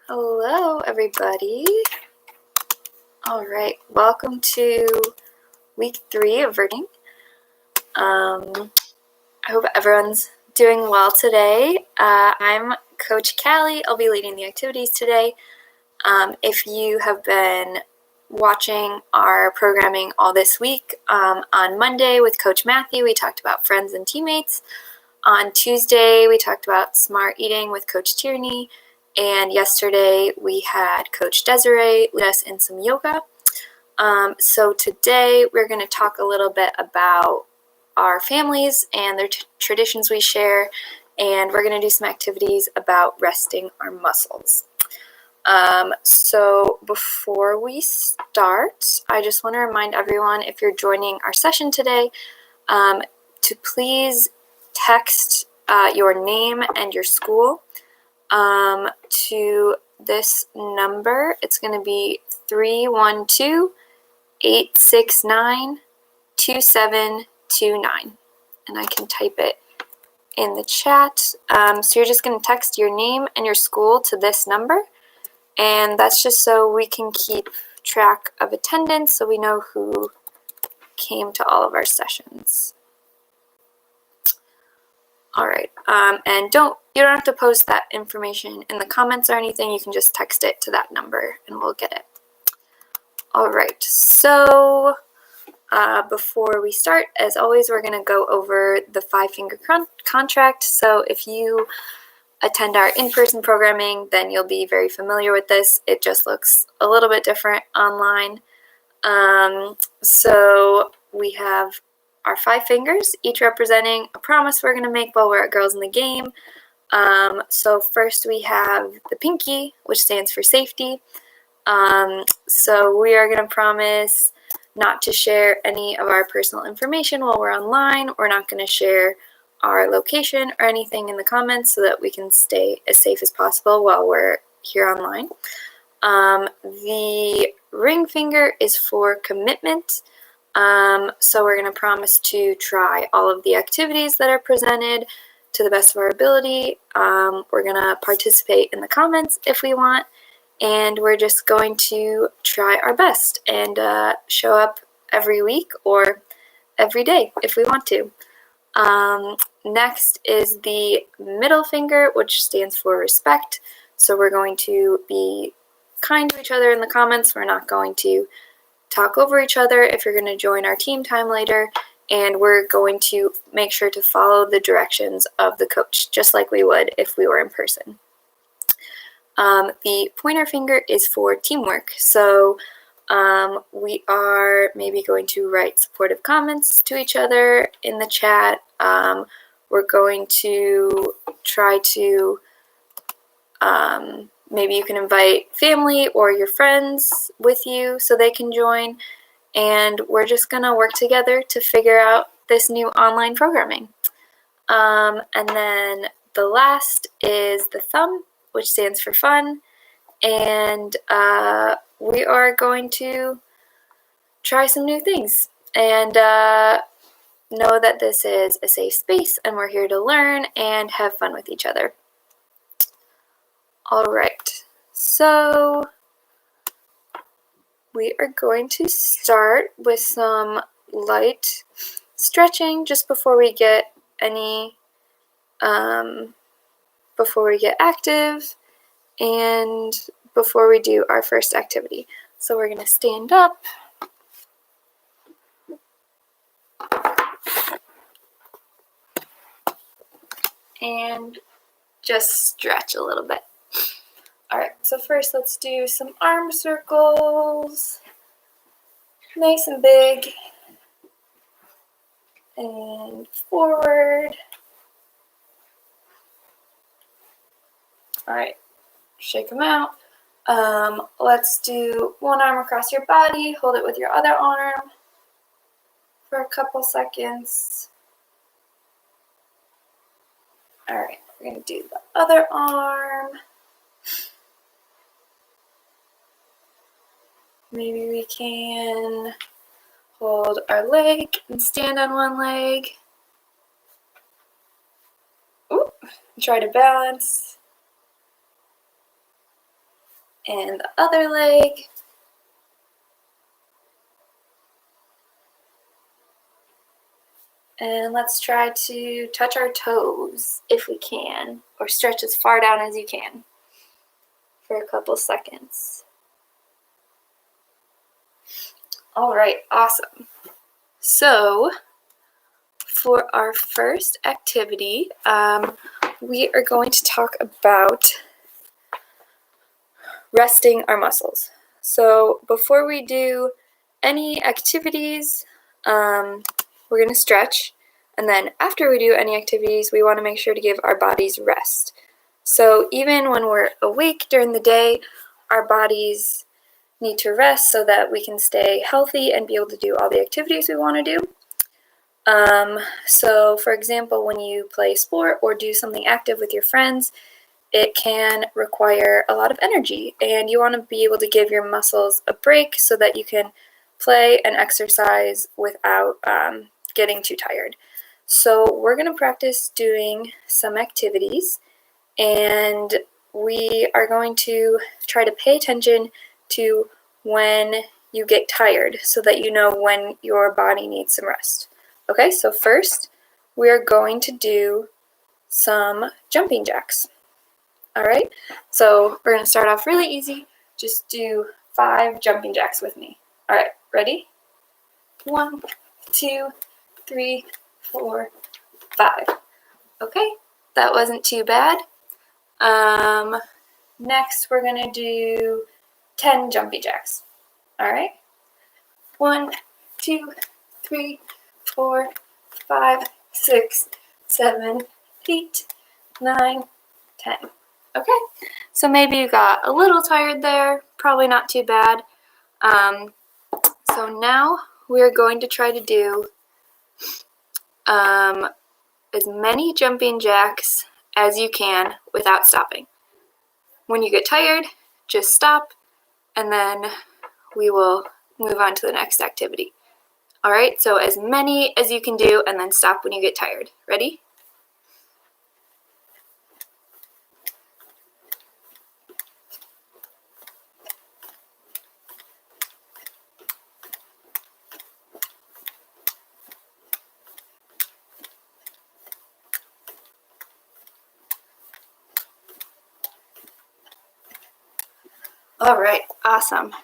Hello, everybody. All right, welcome to week 3 of Verting. I hope everyone's doing well today. I'm Coach Callie. I'll be leading the activities today. If you have been watching our programming all this week, on Monday with Coach Matthew, we talked about friends and teammates. On Tuesday, we talked about smart eating with Coach Tierney. And yesterday, we had Coach Desiree lead us in some yoga. So today, we're going to talk a little bit about our families and their traditions we share. And we're going to do some activities about resting our muscles. So before we start, I just want to remind everyone, if you're joining our session today, to please text your name and your school to this number. It's going to be 312-869-2729, and I can type it in the chat. So you're just going to text your name and your school to this number, and that's just so we can keep track of attendance, so we know who came to all of our sessions. All right, and you don't have to post that information in the comments or anything. You can just text it to that number and we'll get it. All right, so before we start, as always, we're going to go over the 5-finger contract. So if you attend our in-person programming, then you'll be very familiar with this. It just looks a little bit different online. So we have our 5 fingers, each representing a promise we're going to make while we're at Girls in the Game. So first we have the pinky, which stands for safety. So we are going to promise not to share any of our personal information while we're online. We're not going to share our location or anything in the comments so that we can stay as safe as possible while we're here online. The ring finger is for commitment. So we're going to promise to try all of the activities that are presented to the best of our ability. We're going to participate in the comments if we want, and we're just going to try our best and show up every week or every day if we want to. Next is the middle finger, which stands for respect. So we're going to be kind to each other in the comments. We're not going to talk over each other if you're going to join our team time later, and we're going to make sure to follow the directions of the coach, just like we would if we were in person. The pointer finger is for teamwork, so we are maybe going to write supportive comments to each other in the chat. We're going to try to maybe you can invite family or your friends with you so they can join, and we're just going to work together to figure out this new online programming. And then the last is the thumb, which stands for fun, and we are going to try some new things and know that this is a safe space and we're here to learn and have fun with each other. All right, so we are going to start with some light stretching just before we get active and before we do our first activity. So we're going to stand up. And just stretch a little bit. All right, so first let's do some arm circles. Nice and big. And forward. All right, shake them out. Let's do one arm across your body. Hold it with your other arm for a couple seconds. All right, we're going to do the other arm. Maybe we can hold our leg and stand on one leg. Ooh, try to balance. And the other leg. And let's try to touch our toes if we can, or stretch as far down as you can for a couple seconds. All right, awesome. So for our first activity, we are going to talk about resting our muscles. So before we do any activities, we're going to stretch. And then after we do any activities, we want to make sure to give our bodies rest. So even when we're awake during the day, our bodies need to rest so that we can stay healthy and be able to do all the activities we want to do. So for example, when you play a sport or do something active with your friends, it can require a lot of energy, and you want to be able to give your muscles a break so that you can play and exercise without getting too tired. So we're going to practice doing some activities, and we are going to try to pay attention to when you get tired so that you know when your body needs some rest. Okay, so first we are going to do some jumping jacks. All right, so we're going to start off really easy. Just do 5 jumping jacks with me. All right, ready? 1, 2, 3, 4, 5. Okay, that wasn't too bad. Next, we're going to do 10 jumping jacks. All right, 1, 2, 3, 4, 5, 6, 7, 8, 9, 10. Okay, so maybe you got a little tired there, probably not too bad. So now we're going to try to do as many jumping jacks as you can without stopping. When you get tired, just stop, and then we will move on to the next activity. All right, so as many as you can do, and then stop when you get tired. Ready? All right, awesome.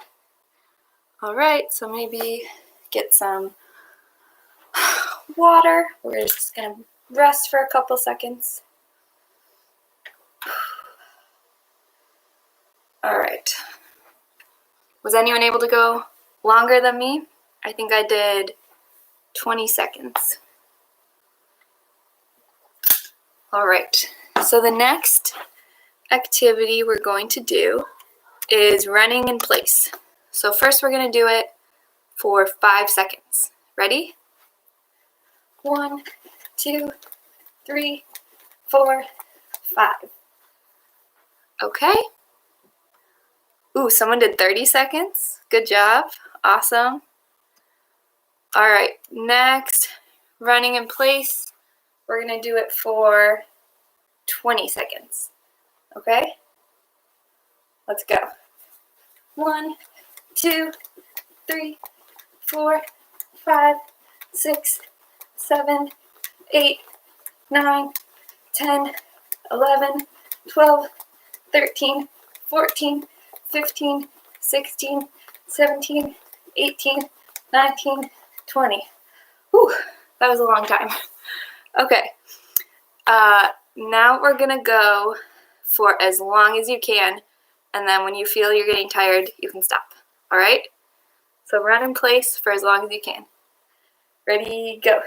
All right, so maybe get some water. We're just gonna rest for a couple seconds. All right. Was anyone able to go longer than me? I think I did 20 seconds. All right, so the next activity we're going to do is running in place. So first we're going to do it for 5 seconds. Ready? 1, 2, 3, 4, 5. Okay. Ooh, someone did 30 seconds. Good job. Awesome. All right, next, running in place. We're going to do it for 20 seconds. Okay? Let's go. 1, 2, 3, 4, 5, 6, 7, 8, 9, 10, 11, 12, 13, 14, 15, 16, 17, 18, 19, 20. Whew, that was a long time. Okay, now we're gonna go for as long as you can, and then when you feel you're getting tired, you can stop. All right? So run in place for as long as you can. Ready, go.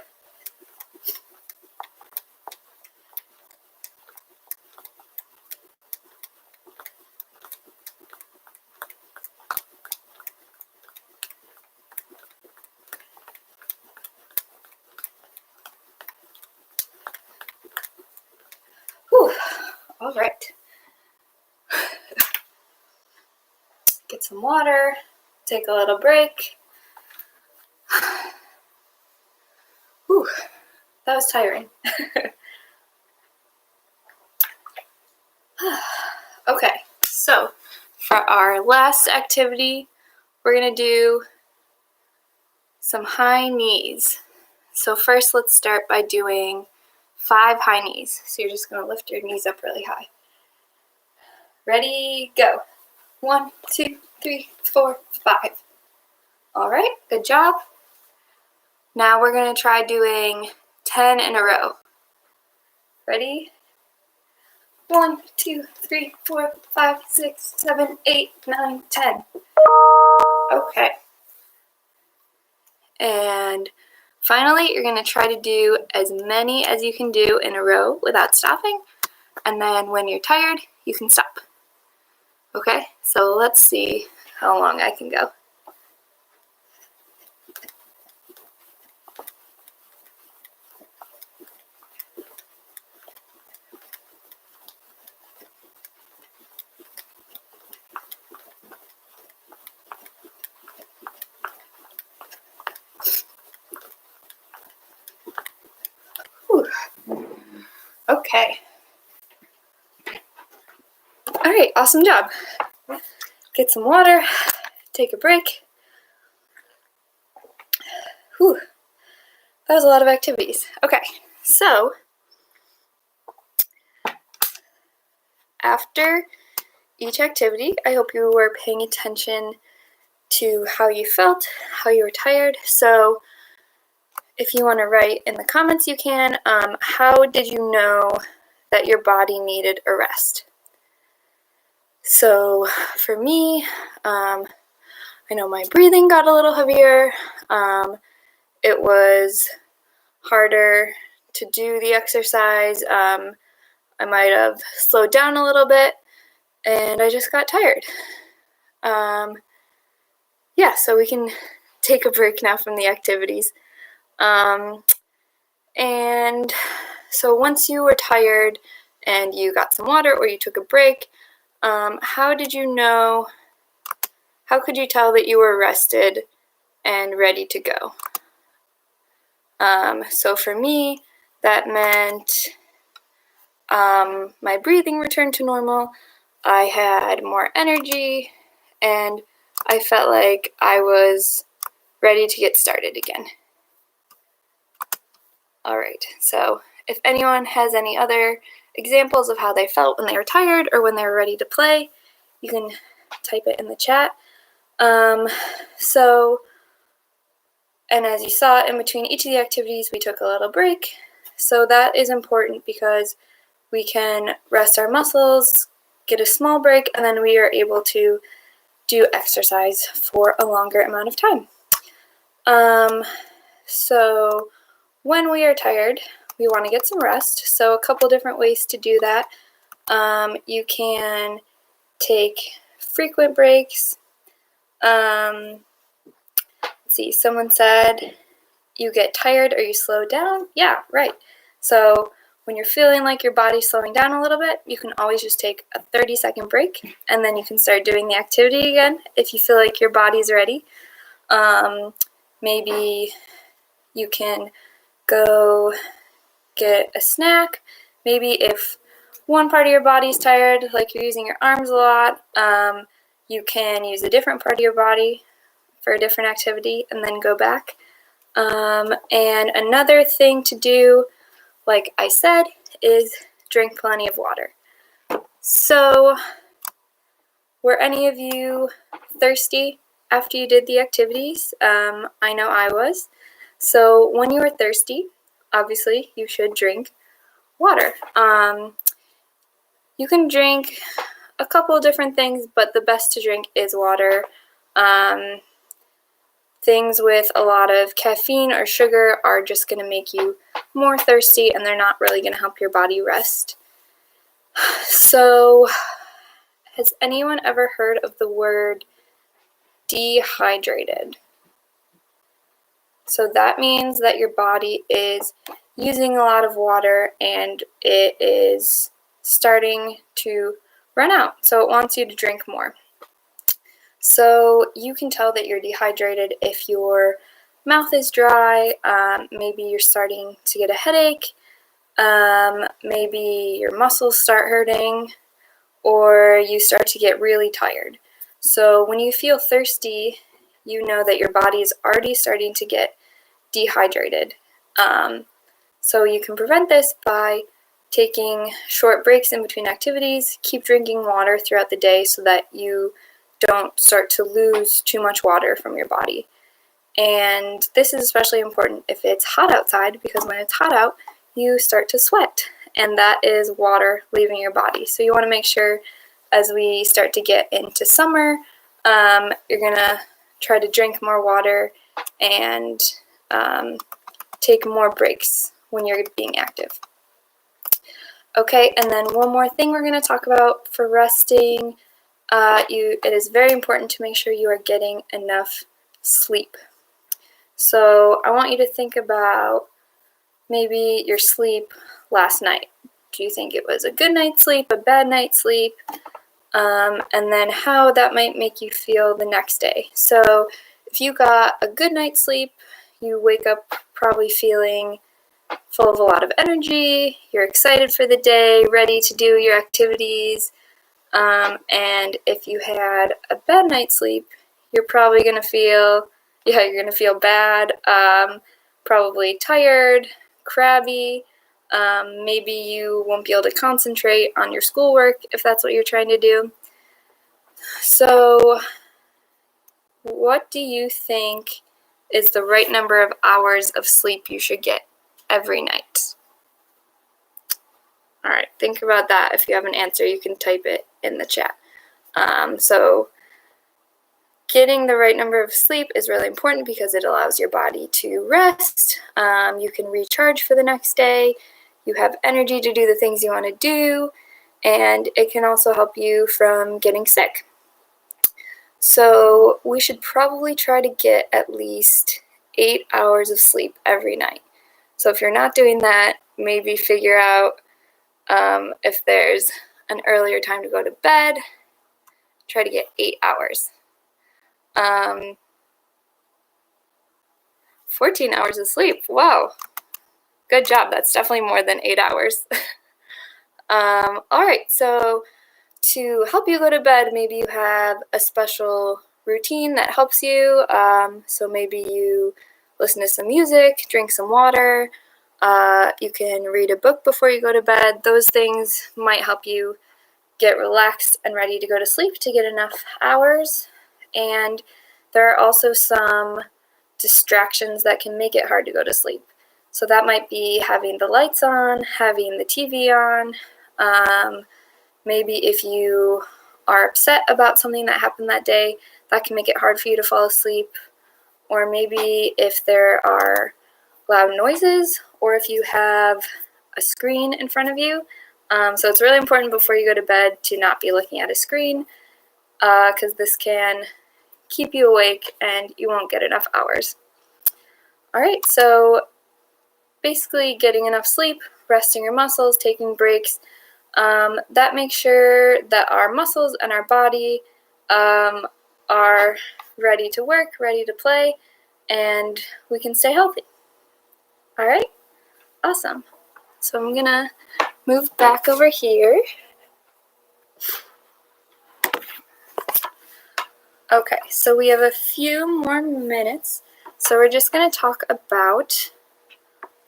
Whew. All right. Get some water, take a little break. Whew. That was tiring. Okay, so For our last activity, we're going to do some high knees. So first, let's start by doing 5 high knees. So you're just going to lift your knees up really high. Ready, go. 1, 2, 3, 4, 5. All right, good job. Now we're going to try doing 10 in a row. Ready? 1, 2, 3, 4, 5, 6, 7, 8, 9, 10. Okay. And finally, you're going to try to do as many as you can do in a row without stopping. And then when you're tired, you can stop. Okay, so let's see how long I can go. Whew. Okay. All right, awesome job. Get some water, take a break. Whew. That was a lot of activities. Okay, so after each activity, I hope you were paying attention to how you felt, how you were tired. So if you want to write in the comments, you can. How did you know that your body needed a rest? So for me, I know my breathing got a little heavier. It was harder to do the exercise. I might have slowed down a little bit, and I just got tired. Yeah, so we can take a break now from the activities. And so once you were tired and you got some water or you took a break, how could you tell that you were rested and ready to go? So for me, that meant my breathing returned to normal, I had more energy, and I felt like I was ready to get started again. All right, so if anyone has any other examples of how they felt when they were tired or when they were ready to play, you can type it in the chat. And as you saw, in between each of the activities, we took a little break. So that is important because we can rest our muscles, get a small break, and then we are able to do exercise for a longer amount of time. So when we are tired, we want to get some rest. So a couple different ways to do that. You can take frequent breaks. Let's see, someone said you get tired or you slow down. Yeah, right. So when you're feeling like your body's slowing down a little bit, you can always just take a 30-second break, and then you can start doing the activity again if you feel like your body's ready. Maybe you can go get a snack. Maybe if one part of your body's tired, like you're using your arms a lot, you can use a different part of your body for a different activity and then go back. And another thing to do, like I said, is drink plenty of water. So, were any of you thirsty after you did the activities? I know I was. So when you are thirsty, obviously you should drink water. You can drink a couple of different things, but the best to drink is water. Things with a lot of caffeine or sugar are just going to make you more thirsty, and they're not really going to help your body rest. So, has anyone ever heard of the word dehydrated? So that means that your body is using a lot of water and it is starting to run out. So it wants you to drink more. So you can tell that you're dehydrated if your mouth is dry, maybe you're starting to get a headache, maybe your muscles start hurting, or you start to get really tired. So when you feel thirsty, you know that your body is already starting to get dehydrated. So you can prevent this by taking short breaks in between activities. Keep drinking water throughout the day so that you don't start to lose too much water from your body. And this is especially important if it's hot outside, because when it's hot out, you start to sweat, and that is water leaving your body. So you want to make sure as we start to get into summer, you're going to try to drink more water and take more breaks when you're being active. Okay, and then one more thing we're going to talk about for resting. It is very important to make sure you are getting enough sleep. So I want you to think about maybe your sleep last night. Do you think it was a good night's sleep, a bad night's sleep? And then how that might make you feel the next day. So if you got a good night's sleep, you wake up probably feeling full of a lot of energy, you're excited for the day, ready to do your activities. And if you had a bad night's sleep, you're probably going to feel bad, probably tired, crabby. Maybe you won't be able to concentrate on your schoolwork if that's what you're trying to do. So what do you think is the right number of hours of sleep you should get every night? All right, think about that. If you have an answer, you can type it in the chat. So getting the right number of sleep is really important because it allows your body to rest. You can recharge for the next day. You have energy to do the things you want to do, and it can also help you from getting sick. So we should probably try to get at least 8 hours of sleep every night. So if you're not doing that, maybe figure out if there's an earlier time to go to bed. Try to get 8 hours. 14 hours of sleep. Wow. Good job. That's definitely more than 8 hours. All right. So to help you go to bed, maybe you have a special routine that helps you. So maybe you listen to some music, drink some water. You can read a book before you go to bed. Those things might help you get relaxed and ready to go to sleep to get enough hours. And there are also some distractions that can make it hard to go to sleep. So that might be having the lights on, having the TV on. Maybe if you are upset about something that happened that day, that can make it hard for you to fall asleep. Or maybe if there are loud noises, or if you have a screen in front of you. So it's really important before you go to bed to not be looking at a screen, because this can keep you awake and you won't get enough hours. All right, so basically getting enough sleep, resting your muscles, taking breaks, that makes sure that our muscles and our body are ready to work, ready to play, and we can stay healthy. All right, awesome. So I'm gonna move back over here. Okay, so we have a few more minutes. So we're just gonna talk about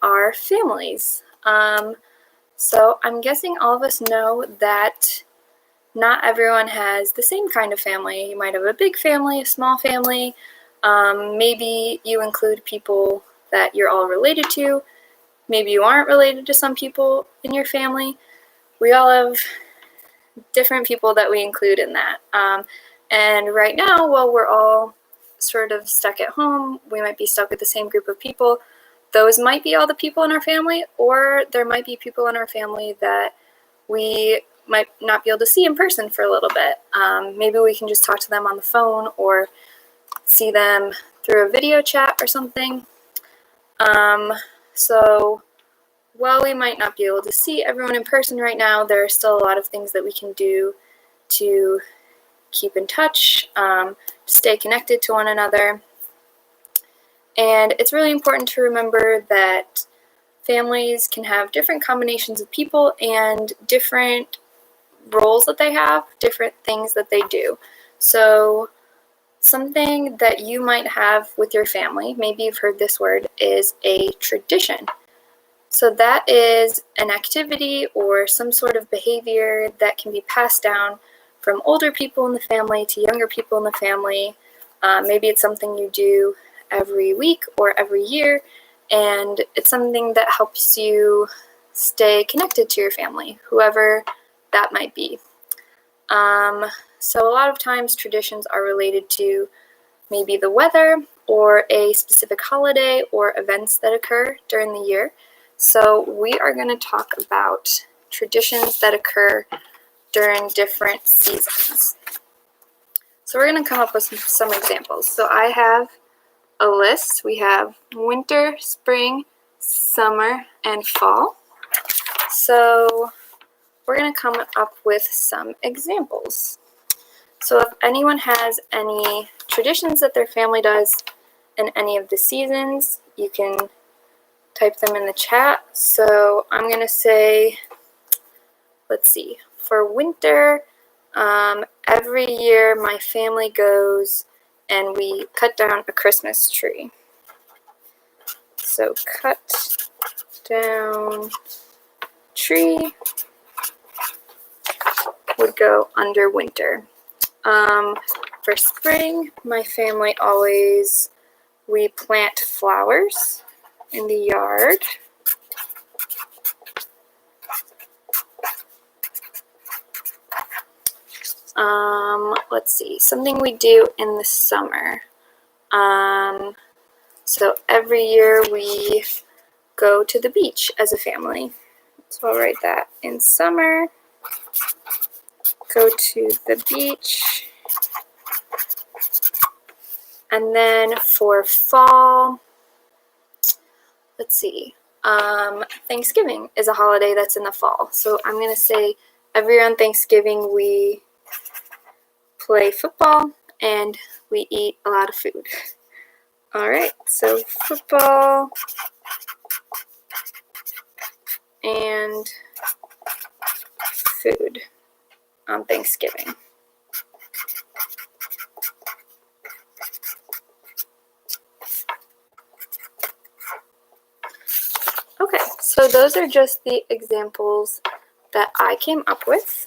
our families. So I'm guessing all of us know that not everyone has the same kind of family. You might have a big family, a small family. Maybe you include people that you're all related to. Maybe you aren't related to some people in your family. We all have different people that we include in that. And right now, while we're all sort of stuck at home, we might be stuck with the same group of people. Those might be all the people in our family, or there might be people in our family that we might not be able to see in person for a little bit. Maybe we can just talk to them on the phone or see them through a video chat or something. So while we might not be able to see everyone in person right now, there are still a lot of things that we can do to keep in touch, stay connected to one another. And it's really important to remember that families can have different combinations of people and different roles that they have, different things that they do. So something that you might have with your family, maybe you've heard this word, is a tradition. So that is an activity or some sort of behavior that can be passed down from older people in the family to younger people in the family. Maybe it's something you do every week or every year, and it's something that helps you stay connected to your family, whoever that might be. So a lot of times traditions are related to maybe the weather or a specific holiday or events that occur during the year. So we are going to talk about traditions that occur during different seasons. So we're going to come up with some examples. So I have a list. We have winter, spring, summer, and fall. So we're going to come up with some examples. So if anyone has any traditions that their family does in any of the seasons, you can type them in the chat. So I'm going to say, let's see, for winter, every year my family goes and we cut down a Christmas tree. So cut down tree would go under winter. For spring, my family we plant flowers in the yard. Let's see, something we do in the summer. So every year we go to the beach as a family. So I'll write that in summer, go to the beach. And then for fall, let's see, Thanksgiving is a holiday that's in the fall. So I'm going to say every year on Thanksgiving we play football and we eat a lot of food. All right, so football and food on Thanksgiving. Okay, so those are just the examples that I came up with.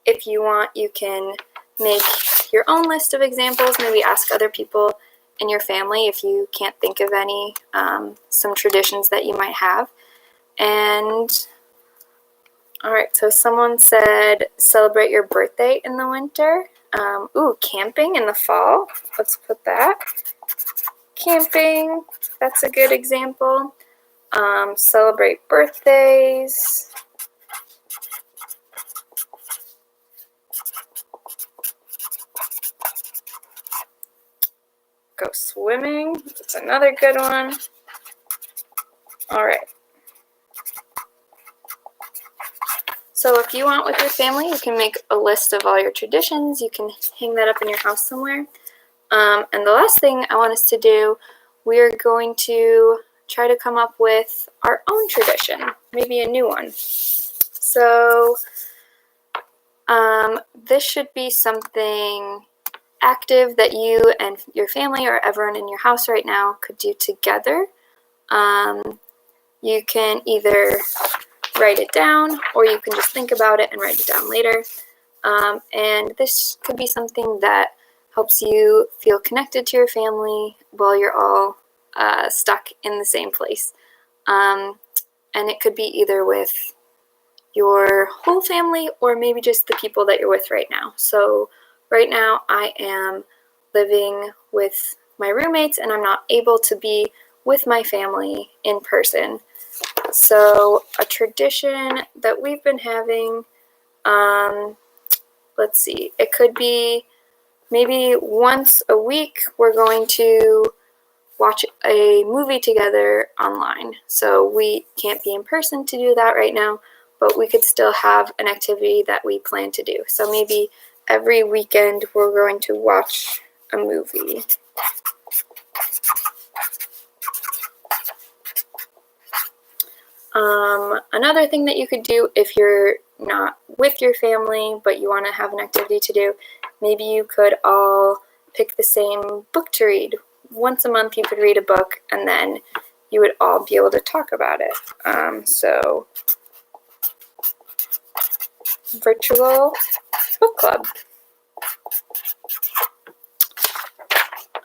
If you want, you can make your own list of examples, maybe ask other people in your family if you can't think of any, some traditions that you might have. And all right, so someone said celebrate your birthday in the winter. Camping in the fall. Let's put that. Camping, that's a good example. Celebrate birthdays. Go swimming, that's another good one. All right. So if you want with your family, you can make a list of all your traditions. You can hang that up in your house somewhere. And the last thing I want us to do, we're going to try to come up with our own tradition, maybe a new one. So this should be something active that you and your family or everyone in your house right now could do together. You can either write it down or you can just think about it and write it down later. And this could be something that helps you feel connected to your family while you're all stuck in the same place. And it could be either with your whole family or maybe just the people that you're with right now. So right now I am living with my roommates and I'm not able to be with my family in person. So a tradition that we've been having, let's see, it could be maybe once a week we're going to watch a movie together online. So we can't be in person to do that right now, but we could still have an activity that we plan to do. So maybe every weekend we're going to watch a movie. Another thing that you could do if you're not with your family, but you want to have an activity to do, maybe you could all pick the same book to read. Once a month you could read a book, and then you would all be able to talk about it. So virtual book club.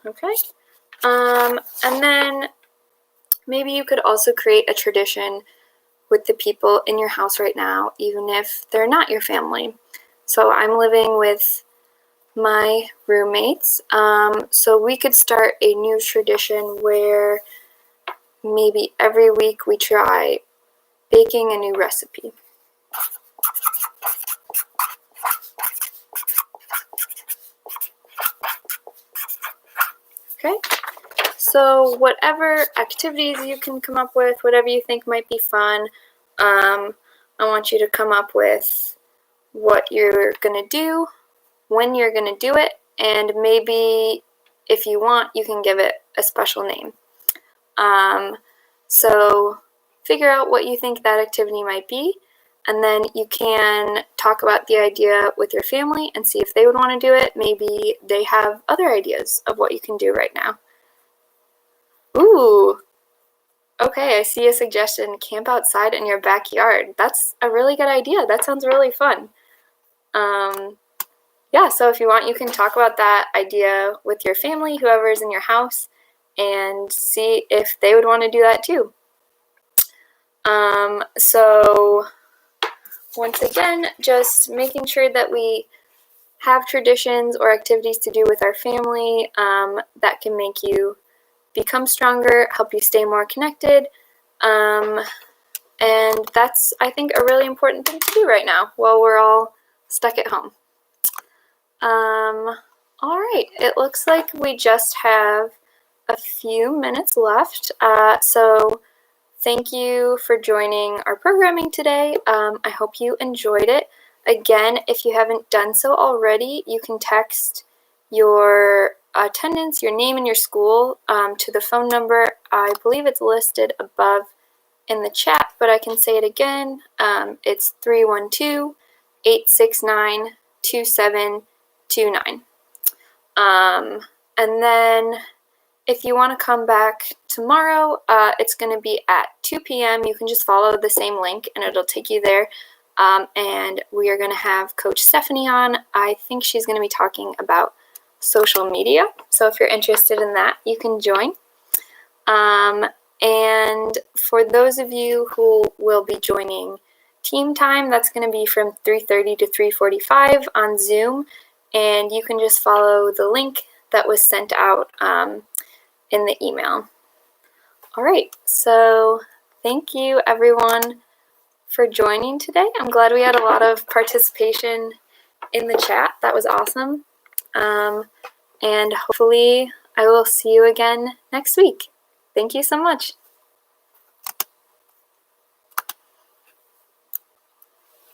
Okay. And then maybe you could also create a tradition with the people in your house right now, even if they're not your family. So I'm living with my roommates, so we could start a new tradition where maybe every week we try baking a new recipe. Okay, so whatever activities you can come up with, whatever you think might be fun, I want you to come up with what you're gonna do, when you're gonna do it, and maybe if you want, you can give it a special name. So figure out what you think that activity might be, and then you can talk about the idea with your family and see if they would want to do it. Maybe they have other ideas of what you can do right now. Ooh, okay, I see a suggestion, camp outside in your backyard. That's a really good idea. That sounds really fun. Yeah, so if you want, you can talk about that idea with your family, whoever's in your house, and see if they would want to do that too. So once again, just making sure that we have traditions or activities to do with our family that can make you become stronger, help you stay more connected, and that's, I think, a really important thing to do right now while we're all stuck at home. All right, it looks like we just have a few minutes left, so thank you for joining our programming today. I hope you enjoyed it. Again, if you haven't done so already, you can text your attendance, your name and your school to the phone number. I believe it's listed above in the chat, but I can say it again. It's 312-869-2729. And then if you want to come back tomorrow, it's going to be at 2 p.m. You can just follow the same link and it'll take you there. And we are going to have Coach Stephanie on. I think she's going to be talking about social media. So if you're interested in that, you can join. And for those of you who will be joining team time, that's going to be from 3:30 to 3:45 on Zoom. And you can just follow the link that was sent out in the email. All right, so thank you everyone for joining today. I'm glad we had a lot of participation in the chat. That was awesome. And hopefully I will see you again next week. Thank you so much.